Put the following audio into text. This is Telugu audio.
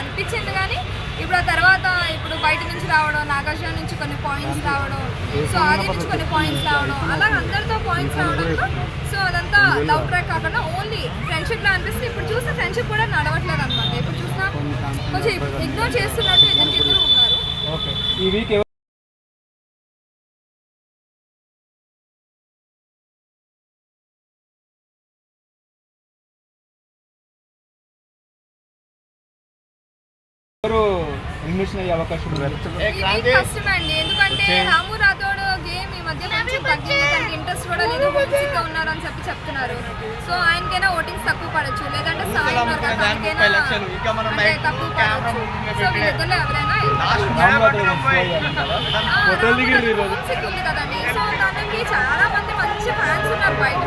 అనిపించింది. కానీ ఇప్పుడు ఆ తర్వాత ఇప్పుడు బయట నుంచి రావడం, నాగార్జున నుంచి కొన్ని పాయింట్స్ రావడం, సో ఆది నుంచి కొన్ని పాయింట్స్ రావడం, అలా అందరితో పాయింట్స్ రావడంతో సో అదంతా లవ్ ట్రాక్ కాకుండా ఓన్లీ ఫ్రెండ్షిప్లో అనిపిస్తుంది. ఇప్పుడు చూస్తే ఫ్రెండ్షిప్ కూడా నడవట్లేదు అనమాట. ఇప్పుడు చూసినా కొంచెం ఇగ్నోర్ చేస్తున్నట్టు ఇద్దరు ఉన్నారు. ఓకే, ఈ వీక్ ఎలిమినేషన్ అయ్యే అవకాశం కష్టమండి. ఎందుకంటే రాము రాథోడ్ గేమ్ ఈ మధ్య కొంచెం తగ్గింది, తనకి ఇంట్రెస్ట్ కూడా లేదు, హోమ్సిక్ గా ఉన్నారు అని చెప్తున్నారు. సో ఆయనకైనా ఓటింగ్స్ తక్కువ పడచ్చు, లేదంటే సాయి ఉన్నారు కదా దానికైనా తక్కువ పడచ్చు. సో వీళ్ళిద్దరిలో ఎవరైనా హోమ్సిక్ ఉంది కదండి. సో తనకి చాలా మంది మంచి ఫ్యాన్స్ ఉన్నారు బయట.